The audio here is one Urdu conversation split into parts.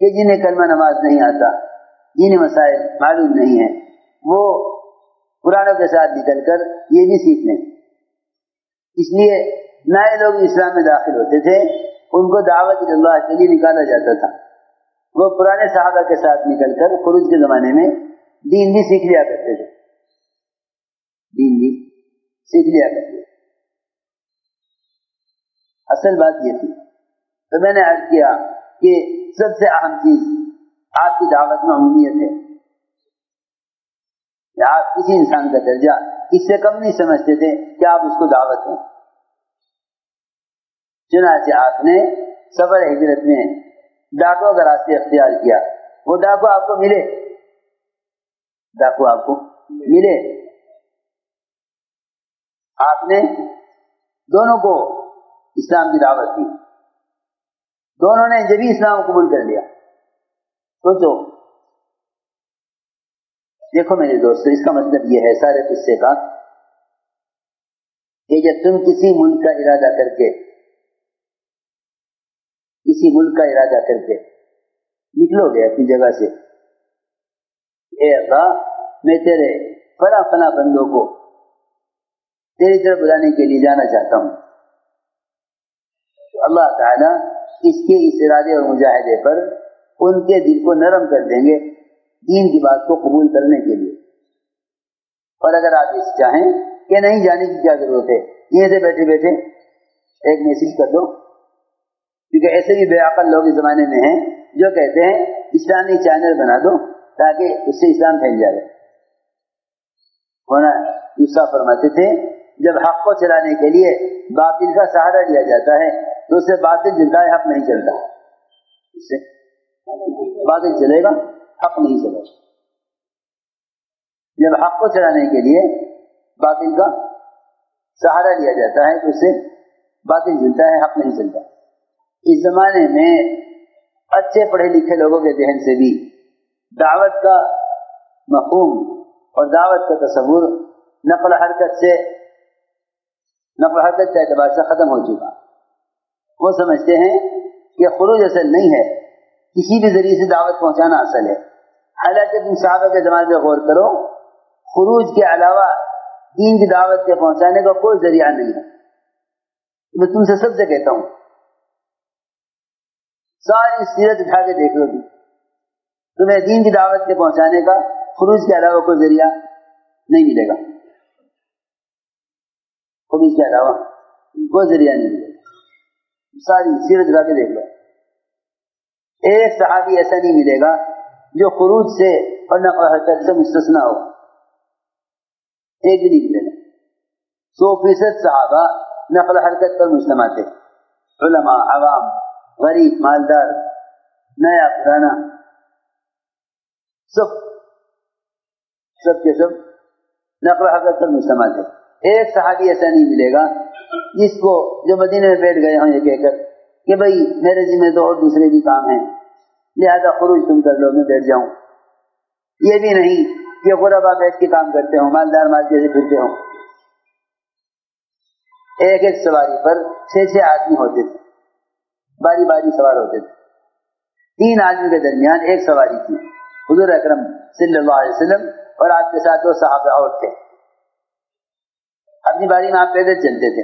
کہ جنہیں کلمہ نماز نہیں آتا، جنہیں مسائل معلوم نہیں ہیں، وہ قرآنوں کے ساتھ نکل کر یہ بھی سیکھ لیں۔ اس لیے نئے لوگ اسلام میں داخل ہوتے تھے، ان کو دعوت اللہ کے لیے نکالا جاتا تھا، وہ پرانے صحابہ کے ساتھ نکل کر خروج کے زمانے میں دین بھی سیکھ لیا کرتے تھے، دین بھی سیکھ لیا کرتے تھے۔ اصل بات یہ تھی، تو میں نے عرض کیا کہ سب سے اہم چیز آپ کی دعوت میں عمومیت ہے، کہ آپ کسی انسان کا درجہ اس سے کم نہیں سمجھتے تھے کہ آپ اس کو دعوت دیں۔ چنانچہ آپ نے سفر ہجرت میں ڈاکو کا راستے اختیار کیا، وہ ڈاکو آپ کو ملے، ڈاکو آپ کو ملے، آپ نے دونوں کو اسلام کی دعوت دی، دونوں نے جبھی اسلام قبول کر لیا۔ سوچو، دیکھو میرے دوستو، اس کا مطلب یہ ہے سارے قصے کا کہ جب تم کسی ملک کا ارادہ کر کے نکلو گے اپنی جگہ سے، اے اللہ میں تیرے فلاں فلاں بندوں کو تیری طرف بلانے کے لیے جانا چاہتا ہوں، تو اللہ تعالیٰ اس کے اس ارادے اور مجاہدے پر ان کے دل کو نرم کر دیں گے دین کی بات کو قبول کرنے کے لیے۔ اور اگر آپ اس چاہیں کہ نہیں جانے کی کیا ضرورت ہے، یہ سے بیٹھے بیٹھے ایک میسج کر دو، کیونکہ ایسے بھی بے عقل لوگ اس زمانے میں ہیں جو کہتے ہیں اسلامی چینل بنا دو تاکہ اس سے اسلام پھیل جائے۔ ہونا یوسف فرماتے تھے جب حق کو چلانے کے لیے باطل کا سہارا لیا جاتا ہے تو اس سے باطل جلتا ہے، حق نہیں چلتا، اس سے باطل چلے گا، حق نہیں چلے گا۔ جب حق کو چلانے کے لیے باطل کا سہارا لیا جاتا ہے تو اس سے باطل جلتا ہے، حق نہیں چلتا۔ اس زمانے میں اچھے پڑھے لکھے لوگوں کے ذہن سے بھی دعوت کا مفہوم اور دعوت کا تصور نقل حرکت کے اعتبار سے ختم ہو چکا۔ وہ سمجھتے ہیں کہ خروج اصل نہیں ہے، کسی بھی ذریعے سے دعوت پہنچانا اصل ہے، حالانکہ تم صحابہ کے زمانے میں غور کرو، خروج کے علاوہ دین کی دعوت کے پہنچانے کا کوئی ذریعہ نہیں ہے۔ میں تم سے سب سے کہتا ہوں، ساری سیرت اٹھا کے دیکھ لو، تمہیں دین کی دعوت کے پہنچانے کا خروج کے علاوہ کوئی ذریعہ نہیں ملے گا، خروج کے علاوہ کوئی ذریعہ نہیں ملے گا۔ ساری سیرت اٹھا کے دیکھ لو، ایک صحابی ایسا نہیں ملے گا جو خروج سے اور نقل حرکت سے مستثنا ہو، ایک بھی نہیں ملے گا۔ 100% صحابہ نقل حرکت پر مجتمع تھے، علماء، عوام، غریب، مالدار، نیا پرانا، سب کے سب نقل حرکت پر مجتمع تھے۔ ایک صحابی ایسا نہیں ملے گا جس کو جو مدینے میں بیٹھ گئے ہوں یہ کہہ کر کہ بھئی میرے ذمہ تو اور دوسرے بھی کام ہیں لہذا خروج تم کر لو، میں بیٹھ جاؤں۔ یہ بھی نہیں کہ غربا بیٹھ کے کام کرتے ہوں، مالدار مال جیسے پھرتے ہوں۔ ایک ایک سواری پر 6 آدمی ہوتے تھے، باری باری سوار ہوتے تھے، 3 آدمی کے درمیان ایک سواری تھی، حضور اکرم صلی اللہ علیہ وسلم اور آپ کے ساتھ 2 صحابہ اور تھے۔ اپنی باری میں آپ پیدل چلتے تھے،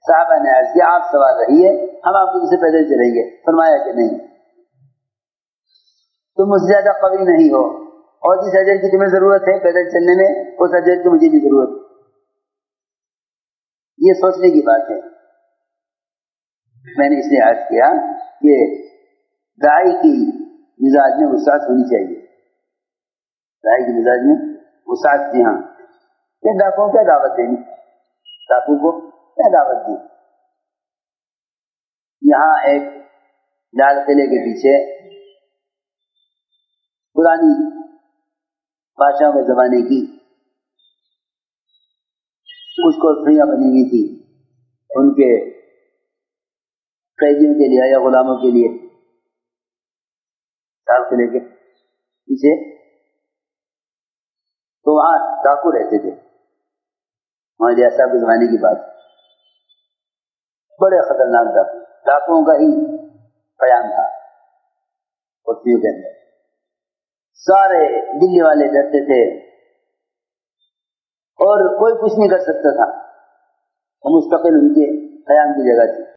صحابہ نے عرض کیا آپ سوار رہیے، ہم آپ کو سے پیدل چلیں گے، فرمایا کہ نہیں، تم مجھ سے زیادہ قوی نہیں ہو اور جس اجر کی تمہیں ضرورت ہے پیدل چلنے میں اس اجر کی مجھے بھی ضرورت ہے۔ یہ سوچنے کی بات ہے۔ میں نے اس لیے عرض کیا کہ داعی کی مزاج میں وسعت ہونی چاہیے، داعی کی مزاج میں وسعت، جی ہاں، کہ ڈاکوں کیا دعوت دینی، ڈاکو کو کیا دعوت دی۔ یہاں ایک لال قلعے کے پیچھے پرانی بادشاہوں کے زمانے کی کچھ کوٹریاں بنی ہوئی تھی ان کے قیدیوں کے لیے یا غلاموں کے لیے، لال قلعے کے پیچھے، تو وہاں ڈاکو رہتے تھے، وہاں جیسا صاحب کے زمانے کی بات، بڑے خطرناک ڈاکوؤں کا ہی قیام تھا۔ بستیوں کے اندر سارے دلی والے ڈرتے تھے اور کوئی کچھ نہیں کر سکتا تھا، وہ مستقل ان کے قیام کی جگہ تھی۔